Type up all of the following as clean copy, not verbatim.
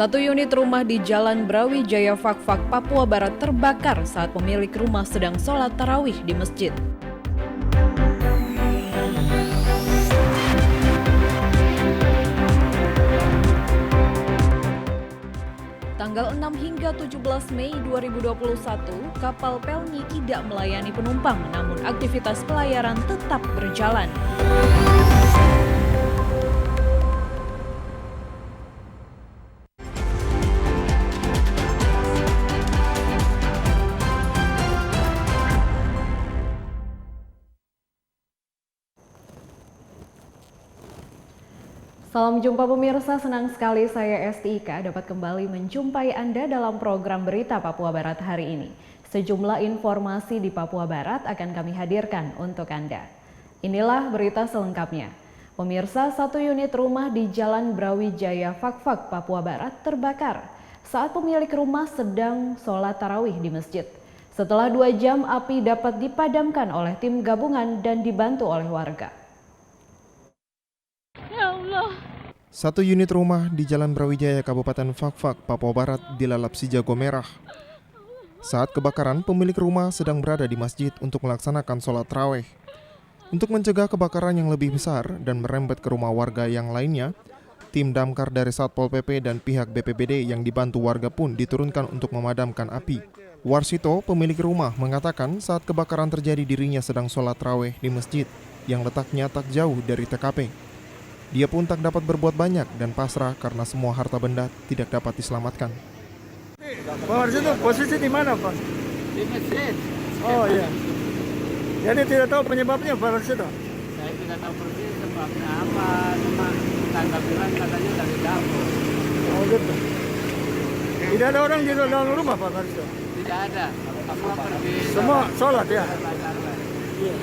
Satu unit rumah di Jalan Brawijaya Fakfak, Papua Barat terbakar saat pemilik rumah sedang sholat tarawih di masjid. Tanggal 6 hingga 17 Mei 2021, kapal Pelni tidak melayani penumpang, namun aktivitas pelayaran tetap berjalan. Salam jumpa pemirsa, senang sekali saya Esti Ika dapat kembali menjumpai Anda dalam program Berita Papua Barat hari ini. Sejumlah informasi di Papua Barat akan kami hadirkan untuk Anda. Inilah berita selengkapnya. Pemirsa, satu unit rumah di Jalan Brawijaya Fakfak, Papua Barat terbakar saat pemilik rumah sedang sholat tarawih di masjid. Setelah 2 jam, api dapat dipadamkan oleh tim gabungan dan dibantu oleh warga. Satu unit rumah di Jalan Brawijaya, Kabupaten Fakfak, Papua Barat dilalap si jago merah. Saat kebakaran, pemilik rumah sedang berada di masjid untuk melaksanakan sholat tarawih. Untuk mencegah kebakaran yang lebih besar dan merembet ke rumah warga yang lainnya, tim damkar dari Satpol PP dan pihak BPBD yang dibantu warga pun diturunkan untuk memadamkan api. Warsito, pemilik rumah, mengatakan saat kebakaran terjadi dirinya sedang sholat tarawih di masjid yang letaknya tak jauh dari TKP. Dia pun tak dapat berbuat banyak dan pasrah karena semua harta benda tidak dapat diselamatkan. Pak Warsito, posisi di mana, Pak? Di masjid. Oh iya. Jadi tidak tahu penyebabnya, Pak Warsito? Saya tidak tahu persis sebabnya apa, cuma tanda bilang katanya dari dapur. Oh gitu. Tidak ada orang di dalam rumah, Pak Warsito? Tidak ada. Semua pergi. Semua sholat ya? Iya.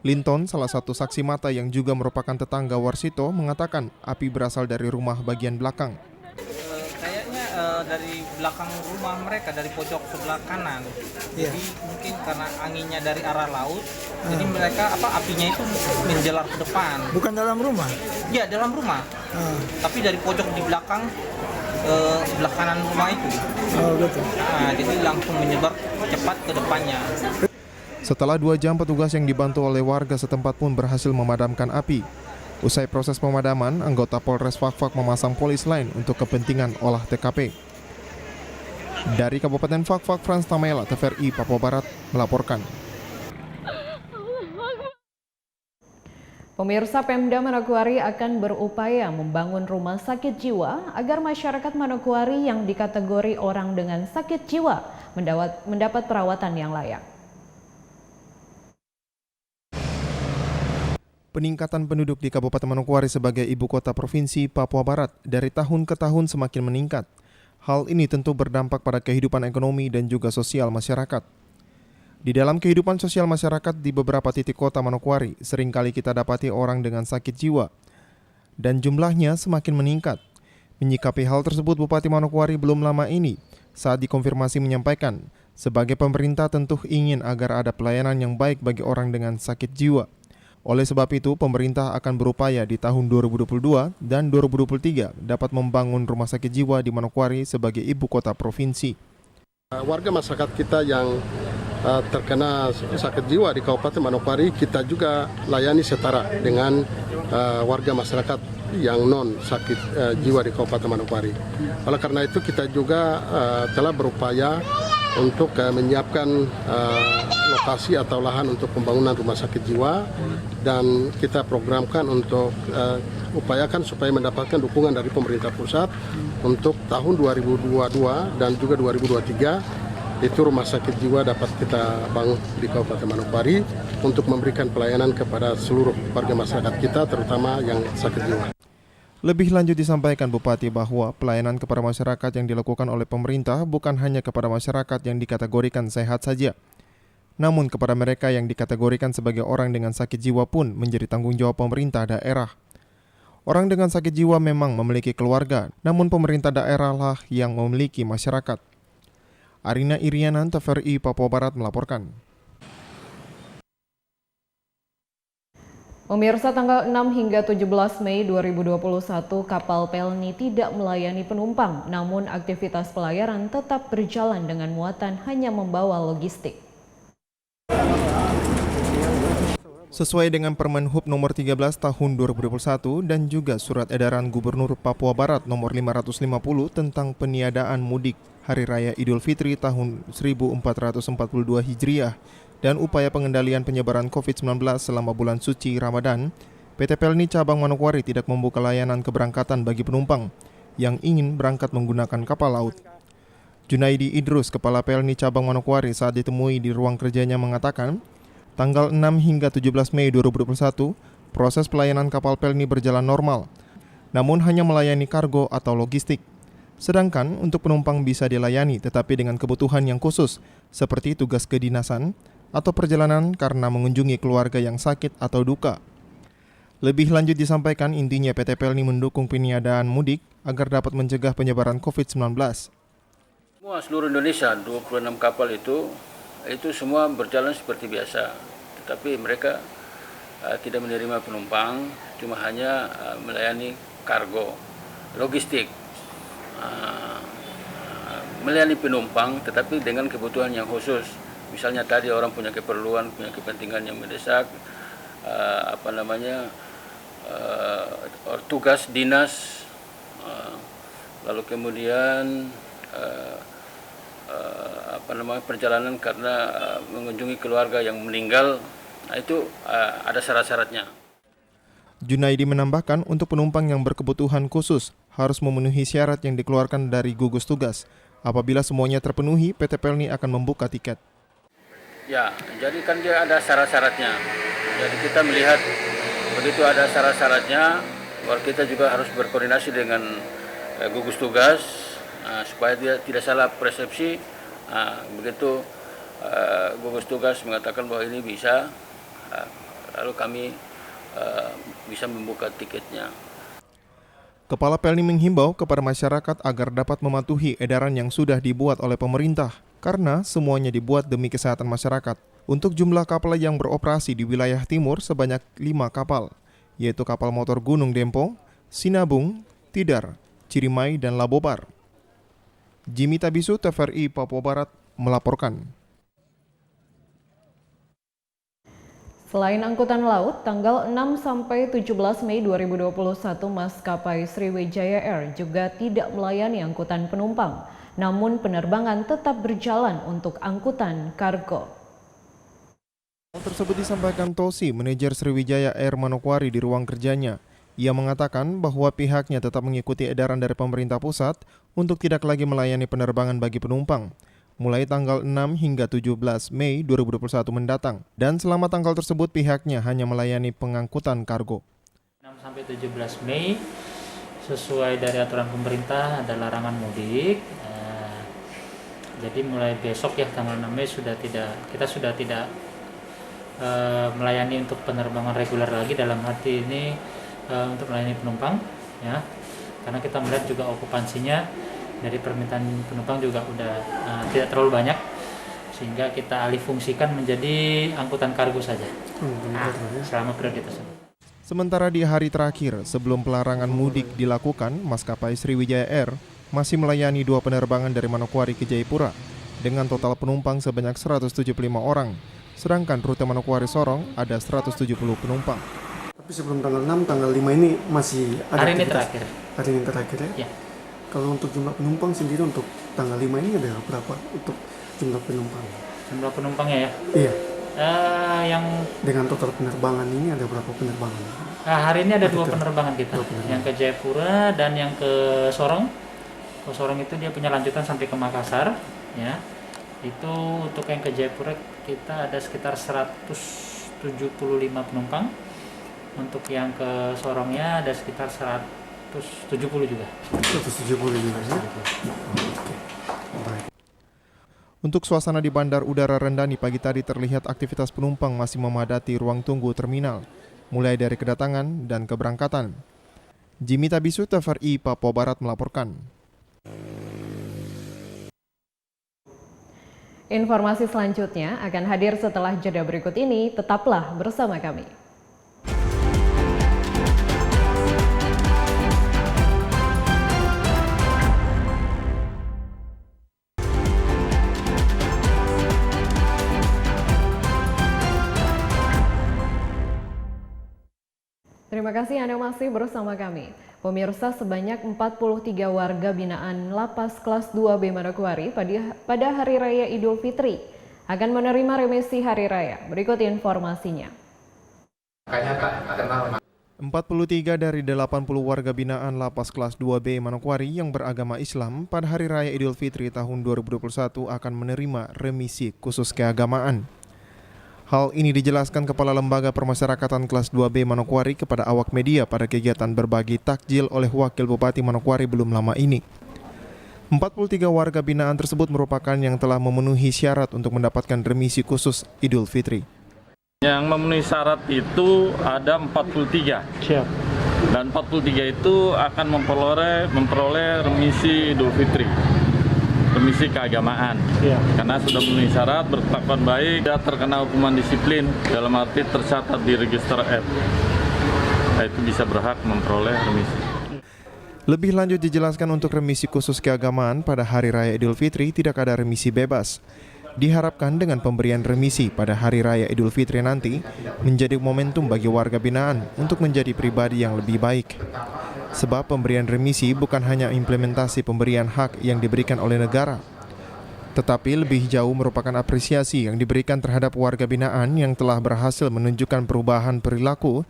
Linton, salah satu saksi mata yang juga merupakan tetangga Warsito, mengatakan api berasal dari rumah bagian belakang. Kayaknya dari belakang rumah mereka, dari pojok sebelah kanan. Jadi mungkin karena anginnya dari arah laut, jadi mereka apinya itu menjelar ke depan. Bukan dalam rumah? Iya, dalam rumah. Tapi dari pojok di belakang sebelah kanan rumah itu. Oh gitu. Nah, jadi langsung menyebar cepat ke depannya. Setelah 2 jam, petugas yang dibantu oleh warga setempat pun berhasil memadamkan api. Usai proses pemadaman, anggota Polres Fakfak memasang polis lain untuk kepentingan olah TKP. Dari Kabupaten Fakfak, Frans Tamela, TVRI Papua Barat melaporkan. Pemirsa, Pemda Manokwari akan berupaya membangun rumah sakit jiwa agar masyarakat Manokwari yang dikategori orang dengan sakit jiwa mendapat perawatan yang layak. Peningkatan penduduk di Kabupaten Manokwari sebagai ibu kota provinsi Papua Barat dari tahun ke tahun semakin meningkat. Hal ini tentu berdampak pada kehidupan ekonomi dan juga sosial masyarakat. Di dalam kehidupan sosial masyarakat di beberapa titik kota Manokwari, seringkali kita dapati orang dengan sakit jiwa. Dan jumlahnya semakin meningkat. Menyikapi hal tersebut, Bupati Manokwari belum lama ini saat dikonfirmasi menyampaikan, sebagai pemerintah tentu ingin agar ada pelayanan yang baik bagi orang dengan sakit jiwa. Oleh sebab itu, pemerintah akan berupaya di tahun 2022 dan 2023 dapat membangun rumah sakit jiwa di Manokwari sebagai ibu kota provinsi. Warga masyarakat kita yang terkena sakit jiwa di Kabupaten Manokwari, kita juga layani setara dengan warga masyarakat yang non sakit jiwa di Kabupaten Manokwari. Oleh karena itu, kita juga telah berupaya untuk menyiapkan lokasi atau lahan untuk pembangunan rumah sakit jiwa, dan kita programkan untuk upayakan supaya mendapatkan dukungan dari pemerintah pusat untuk tahun 2022 dan juga 2023 itu rumah sakit jiwa dapat kita bangun di Kabupaten Manokwari untuk memberikan pelayanan kepada seluruh warga masyarakat kita, terutama yang sakit jiwa. Lebih lanjut disampaikan Bupati bahwa pelayanan kepada masyarakat yang dilakukan oleh pemerintah bukan hanya kepada masyarakat yang dikategorikan sehat saja, namun kepada mereka yang dikategorikan sebagai orang dengan sakit jiwa pun menjadi tanggung jawab pemerintah daerah. Orang dengan sakit jiwa memang memiliki keluarga, namun pemerintah daerah lah yang memiliki masyarakat. Arina Irianan, TVRI Papua Barat melaporkan. Pemirsa, tanggal 6 hingga 17 Mei 2021 kapal Pelni tidak melayani penumpang, namun aktivitas pelayaran tetap berjalan dengan muatan hanya membawa logistik. Sesuai dengan Permen Hub nomor 13 tahun 2021 dan juga surat edaran Gubernur Papua Barat nomor 550 tentang peniadaan mudik Hari Raya Idul Fitri tahun 1442 Hijriah dan upaya pengendalian penyebaran COVID-19 selama bulan suci Ramadan, PT Pelni Cabang Manokwari tidak membuka layanan keberangkatan bagi penumpang yang ingin berangkat menggunakan kapal laut. Junaidi Idrus, Kepala Pelni Cabang Manokwari saat ditemui di ruang kerjanya mengatakan, tanggal 6 hingga 17 Mei 2021, proses pelayanan kapal Pelni berjalan normal, namun hanya melayani kargo atau logistik. Sedangkan untuk penumpang bisa dilayani tetapi dengan kebutuhan yang khusus, seperti tugas kedinasan atau perjalanan karena mengunjungi keluarga yang sakit atau duka. Lebih lanjut disampaikan, intinya PT Pelni mendukung peniadaan mudik agar dapat mencegah penyebaran COVID-19. Semua seluruh Indonesia, 26 kapal itu semua berjalan seperti biasa. Tetapi mereka tidak menerima penumpang, cuma hanya melayani kargo, logistik. Melayani penumpang tetapi dengan kebutuhan yang khusus. Misalnya tadi orang punya keperluan, punya kepentingan yang mendesak, tugas dinas, lalu kemudian perjalanan karena mengunjungi keluarga yang meninggal, itu ada syarat-syaratnya. Junaidi menambahkan untuk penumpang yang berkebutuhan khusus harus memenuhi syarat yang dikeluarkan dari gugus tugas. Apabila semuanya terpenuhi, PT Pelni akan membuka tiket. Ya, jadi kan dia ada syarat-syaratnya. Jadi kita melihat begitu ada syarat-syaratnya, kita juga harus berkoordinasi dengan gugus tugas supaya dia tidak salah persepsi. Begitu gugus tugas mengatakan bahwa ini bisa, lalu kami bisa membuka tiketnya. Kepala Pelni menghimbau kepada masyarakat agar dapat mematuhi edaran yang sudah dibuat oleh pemerintah, karena semuanya dibuat demi kesehatan masyarakat. Untuk jumlah kapal yang beroperasi di wilayah timur sebanyak 5 kapal, yaitu kapal motor Gunung Dempo, Sinabung, Tidar, Cirimai, dan Labobar. Jimmy Tabisu, TVRI Papua Barat, melaporkan. Selain angkutan laut, tanggal 6 sampai 17 Mei 2021 maskapai Sriwijaya Air juga tidak melayani angkutan penumpang, namun penerbangan tetap berjalan untuk angkutan kargo. Hal tersebut disampaikan Tosi, manajer Sriwijaya Air Manokwari di ruang kerjanya. Ia mengatakan bahwa pihaknya tetap mengikuti edaran dari pemerintah pusat untuk tidak lagi melayani penerbangan bagi penumpang mulai tanggal 6 hingga 17 Mei 2021 mendatang. Dan selama tanggal tersebut pihaknya hanya melayani pengangkutan kargo. 6 sampai 17 Mei sesuai dari aturan pemerintah ada larangan mudik. Jadi mulai besok ya tanggal 6 Mei kita sudah tidak melayani untuk penerbangan reguler lagi, dalam arti ini untuk melayani penumpang ya. Karena kita melihat juga okupansinya dari permintaan penumpang juga udah tidak terlalu banyak, sehingga kita alih fungsikan menjadi angkutan kargo saja selama periode tersebut. Sementara di hari terakhir sebelum pelarangan mudik dilakukan, maskapai Sriwijaya Air masih melayani 2 penerbangan dari Manokwari ke Jayapura dengan total penumpang sebanyak 175 orang, sedangkan rute Manokwari Sorong ada 170 penumpang. Tapi sebelum tanggal 6, tanggal 5 ini masih ada Hari ini aktivitas. terakhir. Hari ini terakhir ya? Ya. Kalau untuk jumlah penumpang sendiri untuk tanggal 5 ini ada berapa untuk jumlah penumpang? Jumlah penumpangnya ya? Iya. Yang Dengan total penerbangan ini ada berapa penerbangan? hari ini ada 2 penerbangan kita, yang ke Jayapura dan yang ke Sorong. Ke Sorong itu dia punya lanjutan sampai ke Makassar, ya. Itu untuk yang ke Jayapura kita ada sekitar 175 penumpang. Untuk yang ke Sorongnya ada sekitar 170 juga. 170 juga ya? Baik. Untuk suasana di Bandar Udara Rendani pagi tadi terlihat aktivitas penumpang masih memadati ruang tunggu terminal, mulai dari kedatangan dan keberangkatan. Jimmy Tabisu, TVRI Papua Barat melaporkan. Informasi selanjutnya akan hadir setelah jeda berikut ini, tetaplah bersama kami. Terima kasih Anda masih bersama kami. Pemirsa, sebanyak 43 warga binaan Lapas Kelas 2B Manokwari pada Hari Raya Idul Fitri akan menerima remisi Hari Raya. Berikut informasinya. 43 dari 80 warga binaan Lapas Kelas 2B Manokwari yang beragama Islam pada Hari Raya Idul Fitri tahun 2021 akan menerima remisi khusus keagamaan. Hal ini dijelaskan Kepala Lembaga Permasyarakatan Kelas 2B Manokwari kepada awak media pada kegiatan berbagi takjil oleh Wakil Bupati Manokwari belum lama ini. 43 warga binaan tersebut merupakan yang telah memenuhi syarat untuk mendapatkan remisi khusus Idul Fitri. Yang memenuhi syarat itu ada 43. Siap. Dan 43 itu akan memperoleh remisi Idul Fitri. Remisi keagamaan. Ya. Karena sudah memenuhi syarat, berkelakuan baik, tidak terkena hukuman disiplin, dalam arti tercatat di register F. Itu bisa berhak memperoleh remisi. Lebih lanjut dijelaskan untuk remisi khusus keagamaan pada Hari Raya Idul Fitri tidak ada remisi bebas. Diharapkan dengan pemberian remisi pada Hari Raya Idul Fitri nanti menjadi momentum bagi warga binaan untuk menjadi pribadi yang lebih baik. Sebab pemberian remisi bukan hanya implementasi pemberian hak yang diberikan oleh negara, tetapi lebih jauh merupakan apresiasi yang diberikan terhadap warga binaan yang telah berhasil menunjukkan perubahan perilaku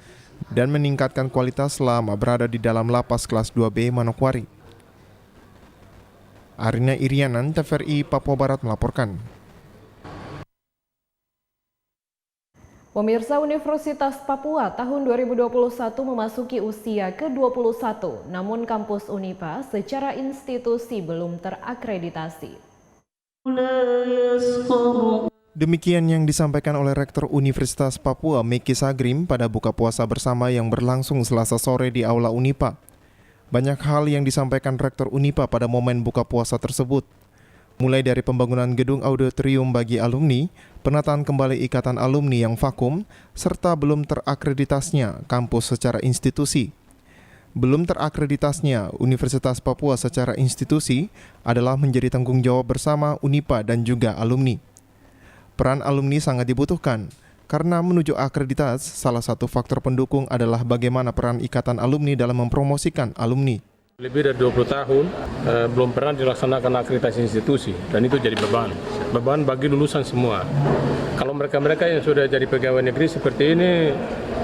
dan meningkatkan kualitas selama berada di dalam Lapas Kelas 2B Manokwari. Arina Irianan, TVRI Papua Barat melaporkan. Pemirsa, Universitas Papua tahun 2021 memasuki usia ke-21, namun kampus Unipa secara institusi belum terakreditasi. Demikian yang disampaikan oleh Rektor Universitas Papua Meki Sagrim pada buka puasa bersama yang berlangsung Selasa sore di Aula Unipa. Banyak hal yang disampaikan Rektor Unipa pada momen buka puasa tersebut. Mulai dari pembangunan gedung auditorium bagi alumni, penataan kembali ikatan alumni yang vakum, serta belum terakreditasnya kampus secara institusi. Belum terakreditasnya Universitas Papua secara institusi adalah menjadi tanggung jawab bersama Unipa dan juga alumni. Peran alumni sangat dibutuhkan, karena menuju akreditas, salah satu faktor pendukung adalah bagaimana peran ikatan alumni dalam mempromosikan alumni. Lebih dari 20 tahun belum pernah dilaksanakan akreditasi institusi, dan itu jadi beban bagi lulusan semua. Kalau mereka-mereka yang sudah jadi pegawai negeri seperti ini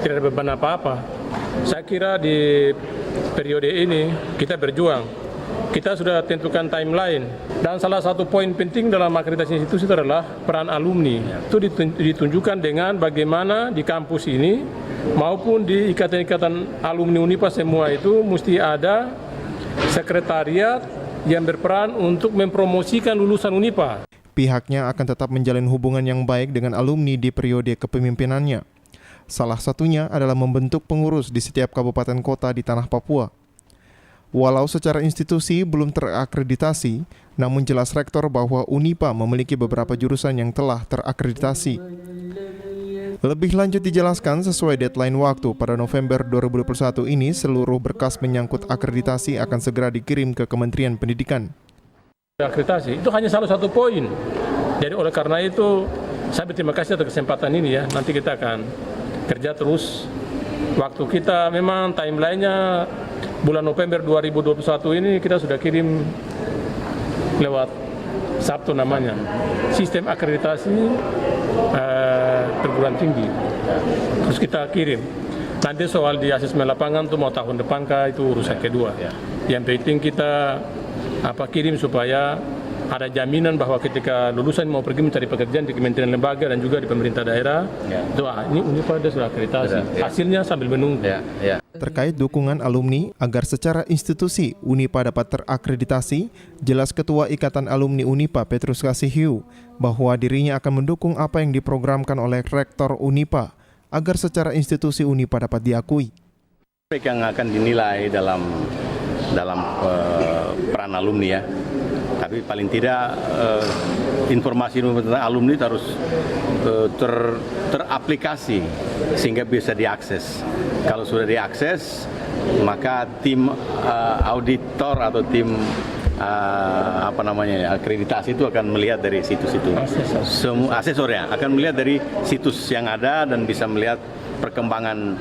tidak ada beban apa-apa. Saya kira di periode ini kita berjuang, kita sudah tentukan timeline, dan salah satu poin penting dalam akreditasi institusi itu adalah peran alumni. Itu ditunjukkan dengan bagaimana di kampus ini maupun di ikatan-ikatan alumni Unipa semua itu mesti ada sekretariat yang berperan untuk mempromosikan lulusan Unipa. Pihaknya akan tetap menjalin hubungan yang baik dengan alumni di periode kepemimpinannya. Salah satunya adalah membentuk pengurus di setiap kabupaten kota di tanah Papua. Walau secara institusi belum terakreditasi, namun jelas Rektor bahwa Unipa memiliki beberapa jurusan yang telah terakreditasi. Lebih lanjut dijelaskan sesuai deadline waktu pada November 2021 ini seluruh berkas menyangkut akreditasi akan segera dikirim ke Kementerian Pendidikan. Akreditasi itu hanya salah satu poin. Jadi oleh karena itu saya berterima kasih atas kesempatan ini ya. Nanti kita akan kerja terus. Waktu kita memang timelinenya bulan November 2021 ini kita sudah kirim lewat Sabtu namanya. Sistem akreditasi perguruan tinggi. Terus kita kirim. Nanti soal di asesmen lapangan tuh mau tahun depan kah itu urusan kedua. Yang penting kita kirim supaya ada jaminan bahwa ketika lulusan mau pergi mencari pekerjaan di kementerian lembaga dan juga di pemerintah daerah, ini Unipa sudah akreditasi. Hasilnya sambil menunggu. Terkait dukungan alumni agar secara institusi Unipa dapat terakreditasi, jelas Ketua Ikatan Alumni Unipa Petrus Kasihiu bahwa dirinya akan mendukung apa yang diprogramkan oleh Rektor Unipa agar secara institusi Unipa dapat diakui. Yang akan dinilai dalam peran alumni ya. Tapi paling tidak informasi tentang alumni harus teraplikasi sehingga bisa diakses. Kalau sudah diakses, maka tim auditor atau tim akreditasi itu akan melihat dari situs itu. Semua asesor ya akan melihat dari situs yang ada dan bisa melihat perkembangan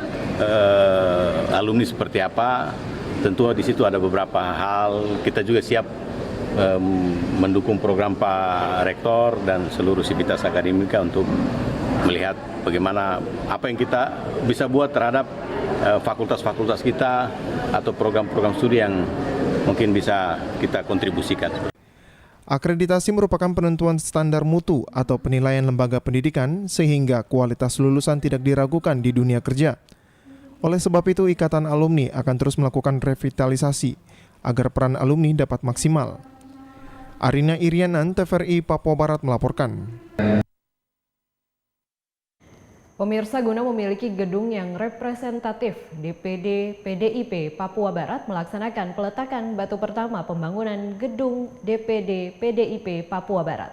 alumni seperti apa. Tentu di situ ada beberapa hal. Kita juga siap mendukung program Pak Rektor dan seluruh sivitas akademika untuk melihat bagaimana apa yang kita bisa buat terhadap fakultas-fakultas kita atau program-program studi yang mungkin bisa kita kontribusikan. Akreditasi merupakan penentuan standar mutu atau penilaian lembaga pendidikan sehingga kualitas lulusan tidak diragukan di dunia kerja. Oleh sebab itu, Ikatan Alumni akan terus melakukan revitalisasi agar peran alumni dapat maksimal. Arina Irianan, TVRI Papua Barat melaporkan. Pemirsa, guna memiliki gedung yang representatif, DPD PDIP Papua Barat melaksanakan peletakan batu pertama pembangunan gedung DPD PDIP Papua Barat.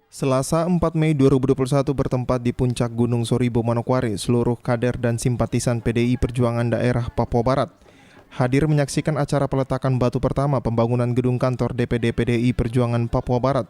Selasa 4 Mei 2021 bertempat di puncak Gunung Soribo, Manokwari, seluruh kader dan simpatisan PDI Perjuangan daerah Papua Barat hadir menyaksikan acara peletakan batu pertama pembangunan gedung kantor DPD PDI Perjuangan Papua Barat.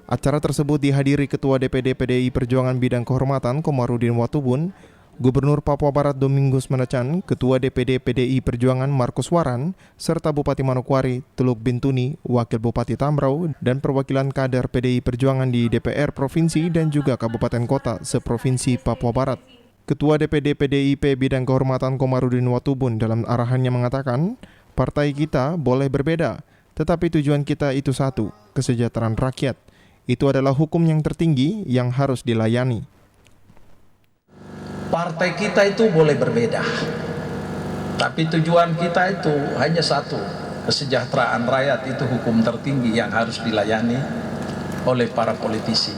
Acara tersebut dihadiri Ketua DPD PDI Perjuangan Bidang Kehormatan Komarudin Watubun, Gubernur Papua Barat Domingus Manacan, Ketua DPD PDI Perjuangan Markus Waran, serta Bupati Manokwari Teluk Bintuni, Wakil Bupati Tambrau, dan perwakilan kader PDI Perjuangan di DPR Provinsi dan juga Kabupaten Kota seprovinsi Papua Barat. Ketua DPD PDIP Bidang Kehormatan Komarudin Watubun dalam arahannya mengatakan, partai kita boleh berbeda, tetapi tujuan kita itu satu, kesejahteraan rakyat. Itu adalah hukum yang tertinggi yang harus dilayani. Partai kita itu boleh berbeda, tapi tujuan kita itu hanya satu, kesejahteraan rakyat itu hukum tertinggi yang harus dilayani oleh para politisi.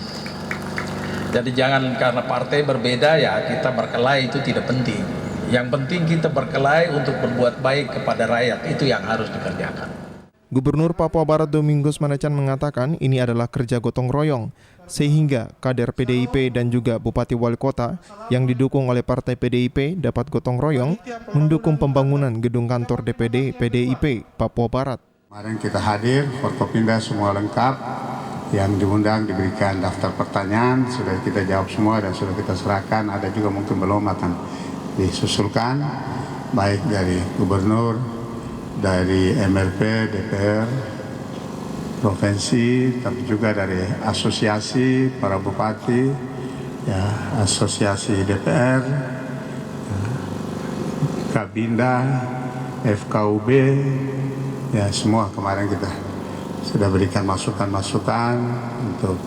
Jadi jangan karena partai berbeda ya kita berkelahi, itu tidak penting. Yang penting kita berkelahi untuk berbuat baik kepada rakyat, itu yang harus dikerjakan. Gubernur Papua Barat Domingus Manacan mengatakan ini adalah kerja gotong royong, sehingga kader PDIP dan juga Bupati Wali Kota yang didukung oleh Partai PDIP dapat gotong royong mendukung pembangunan gedung kantor DPD PDIP Papua Barat. Kemarin kita hadir, Forkopimda semua lengkap, yang diundang diberikan daftar pertanyaan, sudah kita jawab semua dan sudah kita serahkan, ada juga mungkin belum akan disusulkan, baik dari Gubernur, dari MRP, DPR, Provinsi, tapi juga dari asosiasi para bupati, ya, asosiasi DPR, Kabinda, FKUB, ya semua kemarin kita sudah berikan masukan-masukan untuk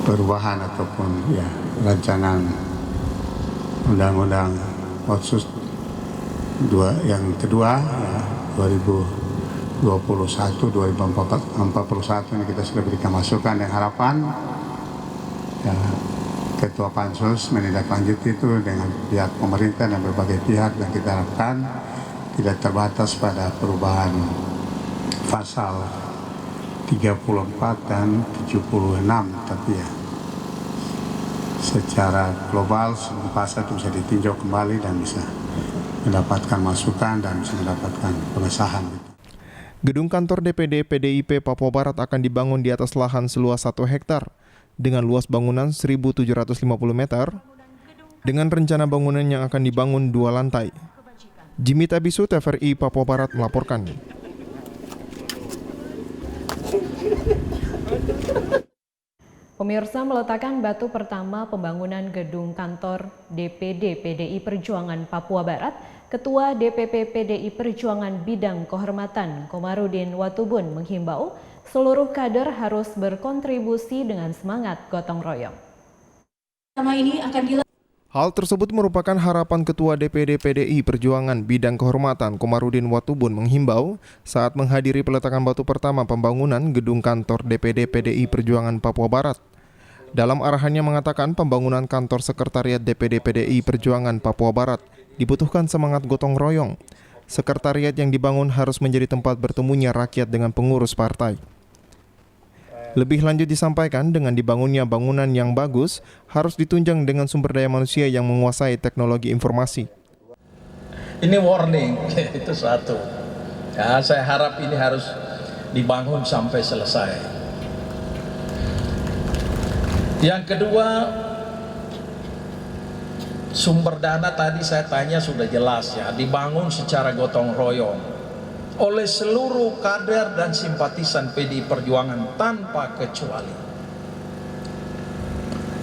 perubahan ataupun ya rancangan undang-undang otsus yang kedua ya, 2021-2041 ini kita sudah berikan masukan dan harapan ya, Ketua Pansus menindaklanjuti itu dengan pihak pemerintah dan berbagai pihak, dan kita harapkan tidak terbatas pada perubahan pasal 34 dan 76, tapi ya secara global semua pasal itu bisa ditinjau kembali dan bisa mendapatkan masukan dan bisa mendapatkan pengesahan. Gedung kantor DPD PDIP Papua Barat akan dibangun di atas lahan seluas 1 hektar dengan luas bangunan 1.750 meter dengan rencana bangunan yang akan dibangun 2 lantai. Jimmy Tabisu, TVRI Papua Barat melaporkan. Pemirsa, meletakkan batu pertama pembangunan gedung kantor DPD PDI Perjuangan Papua Barat, Ketua DPP PDI Perjuangan Bidang Kehormatan Komarudin Watubun menghimbau seluruh kader harus berkontribusi dengan semangat gotong royong. Hal tersebut merupakan harapan Ketua DPD PDI Perjuangan Bidang Kehormatan Komarudin Watubun menghimbau saat menghadiri peletakan batu pertama pembangunan gedung kantor DPD PDI Perjuangan Papua Barat. Dalam arahannya mengatakan pembangunan kantor sekretariat DPD PDI Perjuangan Papua Barat dibutuhkan semangat gotong royong. Sekretariat yang dibangun harus menjadi tempat bertemunya rakyat dengan pengurus partai. Lebih lanjut disampaikan, dengan dibangunnya bangunan yang bagus harus ditunjang dengan sumber daya manusia yang menguasai teknologi informasi. Ini warning, itu satu. Ya, saya harap ini harus dibangun sampai selesai. Yang kedua, Sumber dana tadi saya tanya sudah jelas ya, dibangun secara gotong royong oleh seluruh kader dan simpatisan PDI Perjuangan tanpa kecuali.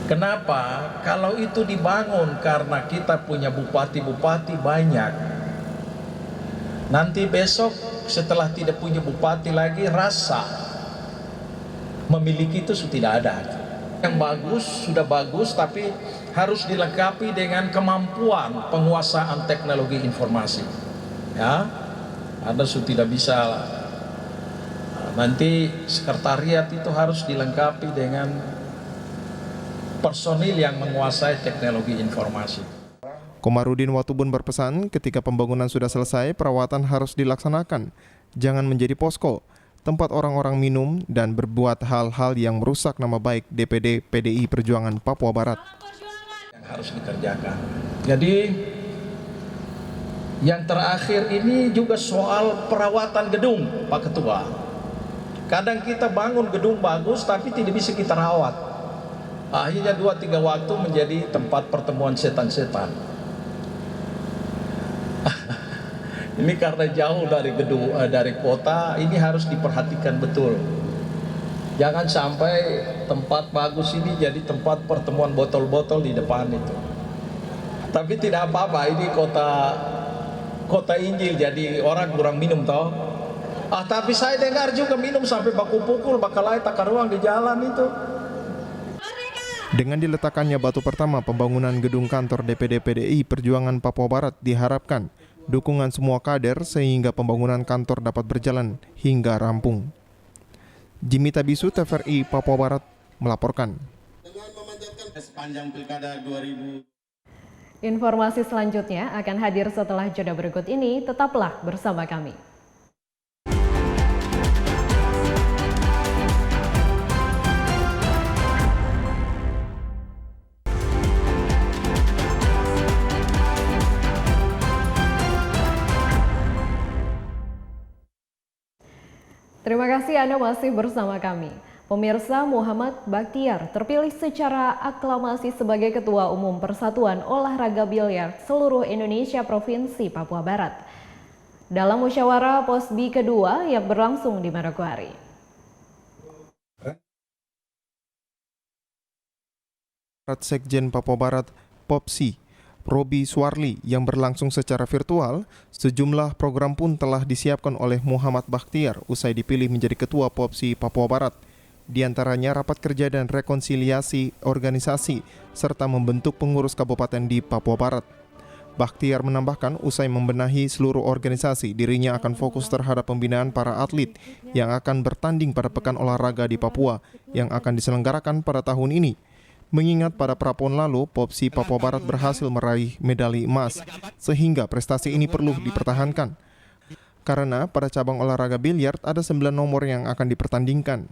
Kenapa? Kalau itu dibangun karena kita punya bupati-bupati banyak, nanti besok setelah tidak punya bupati lagi, rasa memiliki itu sudah tidak ada. Yang bagus sudah bagus, tapi harus dilengkapi dengan kemampuan penguasaan teknologi informasi. Ya, Anda sudah tidak bisa. Nanti sekretariat itu harus dilengkapi dengan personil yang menguasai teknologi informasi. Komarudin Watubun berpesan ketika pembangunan sudah selesai, perawatan harus dilaksanakan. Jangan menjadi posko, tempat orang-orang minum dan berbuat hal-hal yang merusak nama baik DPD PDI Perjuangan Papua Barat. Harus dikerjakan. Jadi yang terakhir ini juga soal perawatan gedung, Pak Ketua. Kadang kita bangun gedung bagus tapi tidak bisa kita rawat. Akhirnya 2-3 waktu menjadi tempat pertemuan setan-setan. Ini karena jauh dari gedung, dari kota, ini harus diperhatikan betul. Jangan sampai tempat bagus ini jadi tempat pertemuan botol-botol di depan itu. Tapi tidak apa-apa, ini kota Injil, jadi orang kurang minum toh. Tapi saya dengar juga minum sampai baku pukul, bakalai takar ruang di jalan itu. Dengan diletakkannya batu pertama pembangunan gedung kantor DPD PDI Perjuangan Papua Barat, diharapkan dukungan semua kader sehingga pembangunan kantor dapat berjalan hingga rampung. Jimmy Tabisu, TVRI Papua Barat melaporkan. Sepanjang Pilkada 2000. Informasi selanjutnya akan hadir setelah jeda berikut ini. Tetaplah bersama kami. Terima kasih Anda masih bersama kami. Pemirsa, Muhammad Bakhtiar terpilih secara aklamasi sebagai Ketua Umum Persatuan Olahraga Biliar Seluruh Indonesia Provinsi Papua Barat dalam musyawarah POSBI kedua yang berlangsung di Manokwari. Sekjen Papua Barat, Popsi, Robi Suarli yang berlangsung secara virtual, sejumlah program pun telah disiapkan oleh Muhammad Bakhtiar usai dipilih menjadi Ketua Popsi Papua Barat. Di antaranya rapat kerja dan rekonsiliasi organisasi, serta membentuk pengurus kabupaten di Papua Barat. Bakhtiar menambahkan usai membenahi seluruh organisasi, dirinya akan fokus terhadap pembinaan para atlet yang akan bertanding pada Pekan Olahraga di Papua yang akan diselenggarakan pada tahun ini. Mengingat pada Prapon lalu, Popsi Papua Barat berhasil meraih medali emas, sehingga prestasi ini perlu dipertahankan. Karena pada cabang olahraga biliar ada 9 nomor yang akan dipertandingkan.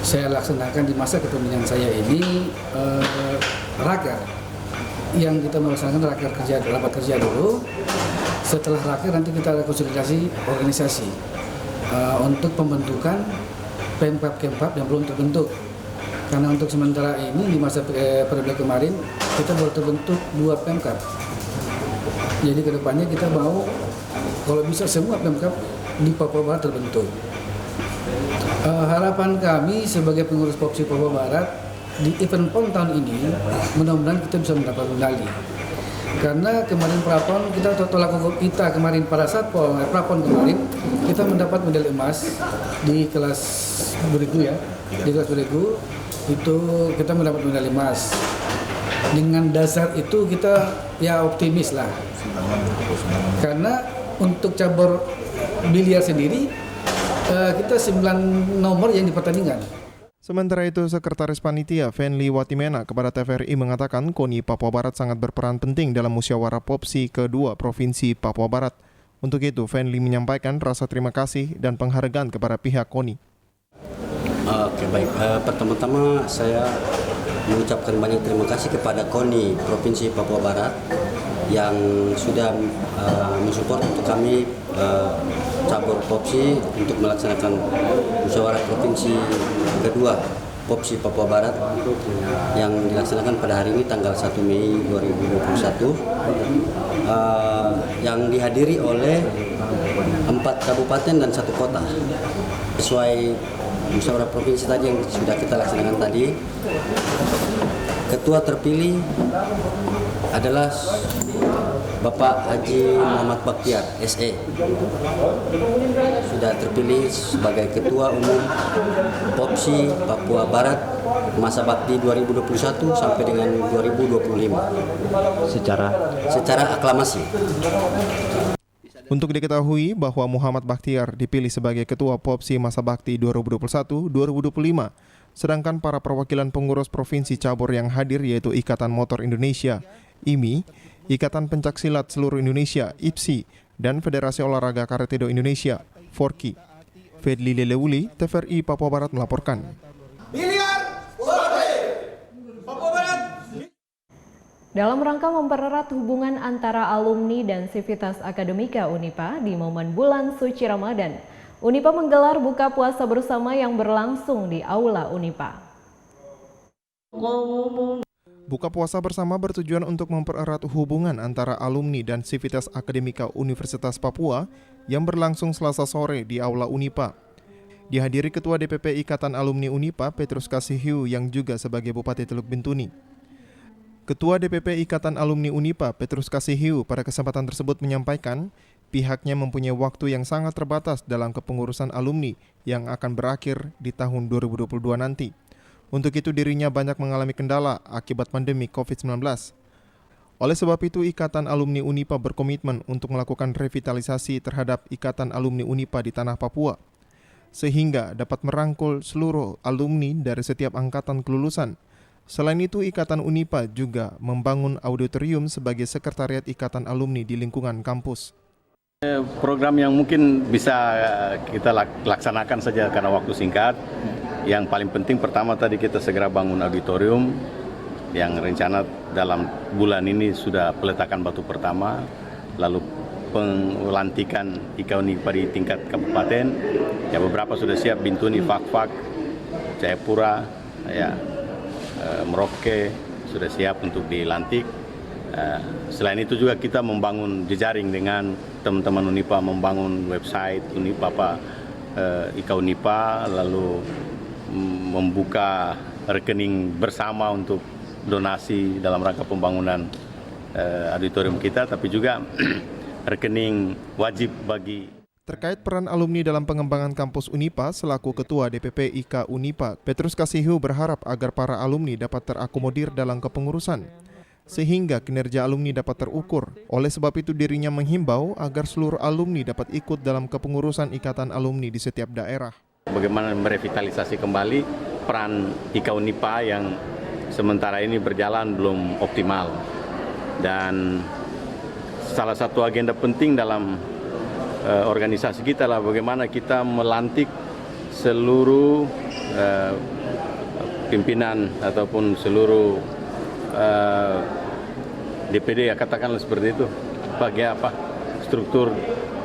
Saya laksanakan di masa kepemimpinan saya ini raker. Yang kita melaksanakan rapat kerja dulu. Setelah raker nanti kita konsolidasi organisasi untuk pembentukan Pemkap yang belum terbentuk. Karena untuk sementara ini di masa periode kemarin kita baru terbentuk 2 Pemkap. Jadi kedepannya kita mau kalau bisa semua Pemkap di Papua Barat terbentuk. Harapan kami sebagai pengurus Popsi Papua Barat di event PON tahun ini mudah-mudahan kita bisa mendapat medali. Karena kemarin Prapon kita tolak ukur kita kemarin pada saat Prapon kemarin kita mendapat medali emas di kelas beregu ya, di kelas beregu. Itu kita mendapat medali emas. Dengan dasar itu kita ya optimis lah. Karena untuk cabur biliar sendiri kita 9 nomor yang dipertandingkan. Sementara itu, Sekretaris Panitia Fenli Watimena kepada TVRI mengatakan KONI Papua Barat sangat berperan penting dalam musyawarah Popsi kedua Provinsi Papua Barat. Untuk itu, Fenli menyampaikan rasa terima kasih dan penghargaan kepada pihak KONI. Oke, baik. Pertama-tama saya mengucapkan banyak terima kasih kepada KONI Provinsi Papua Barat yang sudah mensupport untuk kami cabur Popsi untuk melaksanakan musyawarah provinsi kedua POPSI Papua Barat yang dilaksanakan pada hari ini tanggal 1 Mei 2021 yang dihadiri oleh 4 kabupaten dan 1 kota. Sesuai musyawarah provinsi tadi yang sudah kita laksanakan tadi, ketua terpilih adalah Bapak Haji Muhammad Bakhtiar, SE. Sudah terpilih sebagai Ketua Umum POPSI Papua Barat masa bakti 2021 sampai dengan 2025 secara aklamasi. Untuk diketahui bahwa Muhammad Bakhtiar dipilih sebagai Ketua POPSI masa bakti 2021-2025, sedangkan para perwakilan pengurus provinsi cabur yang hadir yaitu Ikatan Motor Indonesia, IMI, Ikatan Pencaksilat Seluruh Indonesia, IPSI, dan Federasi Olahraga Karate-Do Indonesia, FORKI. Fedli Lelewuli, TVRI Papua Barat melaporkan. Dalam rangka mempererat hubungan antara alumni dan Sivitas Akademika Unipa di momen bulan suci Ramadan, Unipa menggelar buka puasa bersama yang berlangsung di Aula Unipa. Buka puasa bersama bertujuan untuk mempererat hubungan antara alumni dan Sivitas Akademika Universitas Papua yang berlangsung Selasa sore di Aula Unipa. Dihadiri Ketua DPP Ikatan Alumni Unipa Petrus Kasihiu yang juga sebagai Bupati Teluk Bintuni. Ketua DPP Ikatan Alumni Unipa Petrus Kasihiu pada kesempatan tersebut menyampaikan pihaknya mempunyai waktu yang sangat terbatas dalam kepengurusan alumni yang akan berakhir di tahun 2022 nanti. Untuk itu dirinya banyak mengalami kendala akibat pandemi COVID-19. Oleh sebab itu Ikatan Alumni Unipa berkomitmen untuk melakukan revitalisasi terhadap Ikatan Alumni Unipa di tanah Papua, sehingga dapat merangkul seluruh alumni dari setiap angkatan kelulusan. Selain itu Ikatan Unipa juga membangun auditorium sebagai sekretariat Ikatan Alumni di lingkungan kampus. Program yang mungkin bisa kita laksanakan saja karena waktu singkat. Yang paling penting pertama tadi kita segera bangun auditorium yang rencana dalam bulan ini sudah peletakan batu pertama, lalu pelantikan IKA Unipa di tingkat kabupaten. Ya beberapa sudah siap, Bintuni, Fakfak, Jayapura, ya Merauke sudah siap untuk dilantik. Selain itu juga kita membangun jejaring dengan teman-teman Unipa, membangun website Unipa IKA Unipa, lalu membuka rekening bersama untuk donasi dalam rangka pembangunan auditorium kita, tapi juga rekening wajib bagi. Terkait peran alumni dalam pengembangan kampus Unipa, selaku Ketua DPP IKA Unipa, Petrus Kasihiu berharap agar para alumni dapat terakomodir dalam kepengurusan, sehingga kinerja alumni dapat terukur. Oleh sebab itu dirinya menghimbau agar seluruh alumni dapat ikut dalam kepengurusan Ikatan Alumni di setiap daerah. Bagaimana merevitalisasi kembali peran IKA Unipa yang sementara ini berjalan belum optimal. Dan salah satu agenda penting dalam organisasi kita lah bagaimana kita melantik seluruh pimpinan ataupun seluruh DPD, ya katakanlah seperti itu, bagi struktur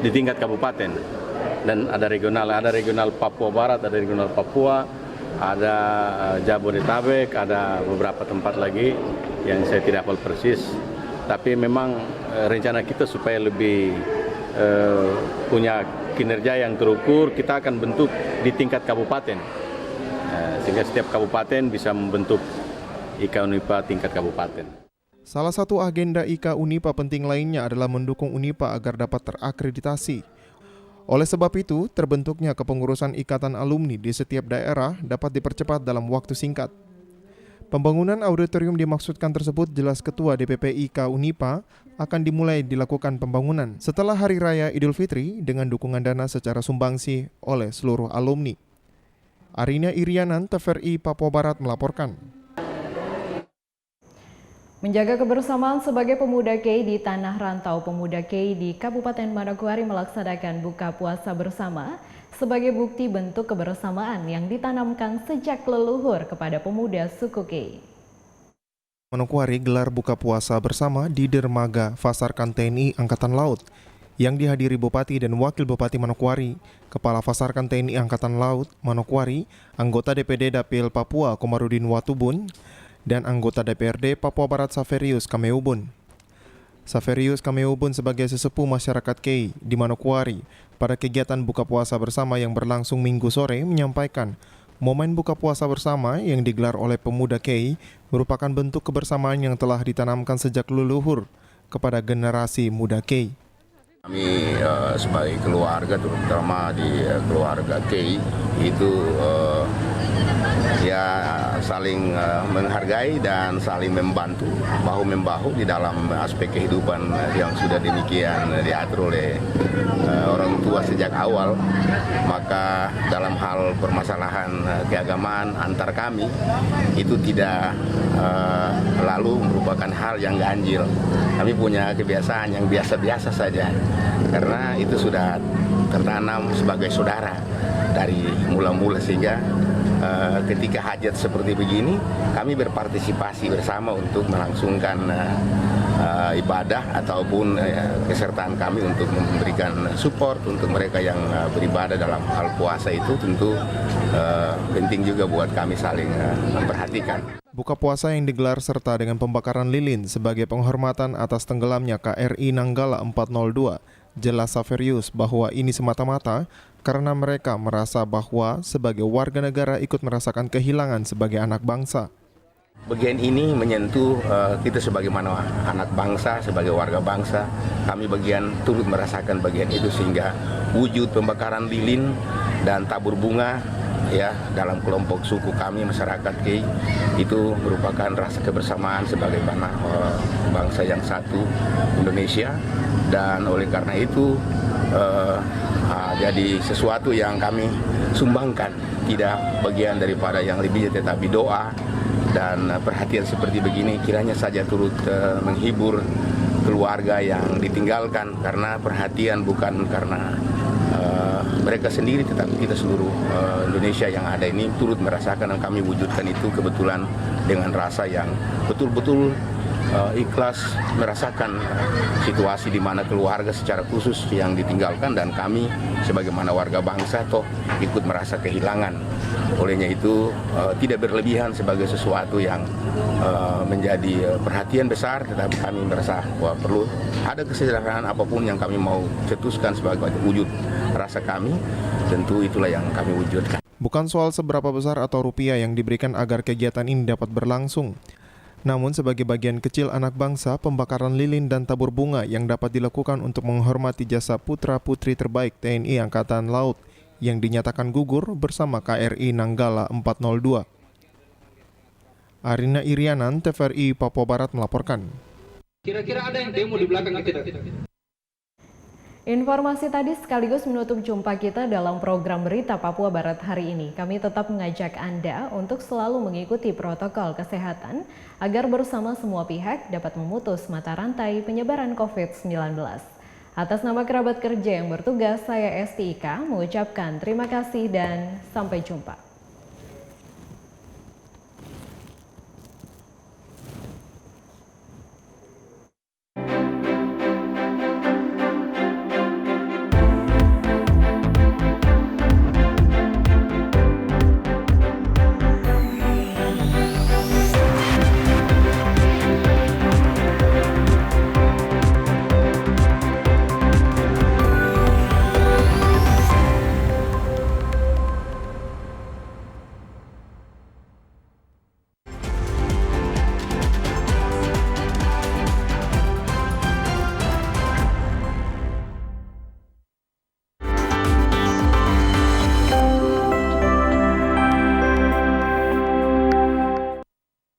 di tingkat kabupaten. Dan ada regional Papua Barat, ada regional Papua, ada Jabodetabek, ada beberapa tempat lagi yang saya tidak hafal persis. Tapi memang rencana kita supaya lebih punya kinerja yang terukur, kita akan bentuk di tingkat kabupaten, sehingga setiap kabupaten bisa membentuk IKA Unipa tingkat kabupaten. Salah satu agenda IKA Unipa penting lainnya adalah mendukung Unipa agar dapat terakreditasi. Oleh sebab itu, terbentuknya kepengurusan Ikatan Alumni di setiap daerah dapat dipercepat dalam waktu singkat. Pembangunan auditorium dimaksudkan tersebut jelas Ketua DPP IKA Unipa akan dimulai dilakukan pembangunan setelah Hari Raya Idul Fitri dengan dukungan dana secara sumbangsi oleh seluruh alumni. Arina Irianan, TVRI Papua Barat melaporkan. Menjaga kebersamaan sebagai pemuda KEI di Tanah Rantau, pemuda KEI di Kabupaten Manokwari melaksanakan buka puasa bersama sebagai bukti bentuk kebersamaan yang ditanamkan sejak leluhur kepada pemuda suku KEI. Manokwari gelar buka puasa bersama di dermaga Fasarkan TNI Angkatan Laut yang dihadiri Bupati dan Wakil Bupati Manokwari, Kepala Fasarkan TNI Angkatan Laut Manokwari, anggota DPD Dapil Papua Komarudin Watubun, dan anggota DPRD Papua Barat Saverius Kameubun. Saverius Kameubun sebagai sesepuh masyarakat Kei di Manokwari pada kegiatan buka puasa bersama yang berlangsung Minggu sore menyampaikan momen buka puasa bersama yang digelar oleh pemuda Kei merupakan bentuk kebersamaan yang telah ditanamkan sejak leluhur kepada generasi muda Kei. Kami sebagai keluarga, terutama di keluarga Kei itu saling menghargai dan saling membantu bahu-membahu di dalam aspek kehidupan yang sudah demikian diatur oleh orang tua sejak awal. Maka dalam hal permasalahan keagamaan antar kami itu tidak lalu merupakan hal yang ganjil. Kami punya kebiasaan yang biasa-biasa saja karena itu sudah tertanam sebagai saudara dari mula-mula, sehingga ketika hajat seperti begini kami berpartisipasi bersama untuk melangsungkan ibadah ataupun kesertaan kami untuk memberikan support untuk mereka yang beribadah dalam hal puasa. Itu tentu penting juga buat kami saling memperhatikan. Buka puasa yang digelar serta dengan pembakaran lilin sebagai penghormatan atas tenggelamnya KRI Nanggala 402. Jelas Saverius bahwa ini semata-mata karena mereka merasa bahwa sebagai warga negara ikut merasakan kehilangan sebagai anak bangsa. Bagian ini menyentuh kita sebagaimana anak bangsa, sebagai warga bangsa. Kami bagian turut merasakan bagian itu, sehingga wujud pembakaran lilin dan tabur bunga dalam kelompok suku kami masyarakat Kei itu merupakan rasa kebersamaan sebagaimana bangsa yang satu Indonesia, dan oleh karena itu jadi sesuatu yang kami sumbangkan, tidak bagian daripada yang lebihnya, tetapi doa dan perhatian seperti begini kiranya saja turut menghibur keluarga yang ditinggalkan, karena perhatian bukan karena mereka sendiri, tetapi kita seluruh Indonesia yang ada ini turut merasakan, dan kami wujudkan itu kebetulan dengan rasa yang betul-betul ikhlas merasakan situasi di mana keluarga secara khusus yang ditinggalkan, dan kami sebagaimana warga bangsa toh ikut merasa kehilangan. Olehnya itu tidak berlebihan sebagai sesuatu yang menjadi perhatian besar, tetapi kami merasa bahwa perlu ada kesederhanaan apapun yang kami mau cetuskan sebagai wujud rasa kami, tentu itulah yang kami wujudkan. Bukan soal seberapa besar atau rupiah yang diberikan agar kegiatan ini dapat berlangsung. Namun sebagai bagian kecil anak bangsa, pembakaran lilin dan tabur bunga yang dapat dilakukan untuk menghormati jasa putra-putri terbaik TNI Angkatan Laut yang dinyatakan gugur bersama KRI Nanggala 402. Arina Irianan, TVRI Papua Barat melaporkan. Kira-kira ada yang demo di belakang kita. Informasi tadi sekaligus menutup jumpa kita dalam program Berita Papua Barat hari ini. Kami tetap mengajak Anda untuk selalu mengikuti protokol kesehatan agar bersama semua pihak dapat memutus mata rantai penyebaran COVID-19. Atas nama kerabat kerja yang bertugas, saya Esti Ika mengucapkan terima kasih dan sampai jumpa.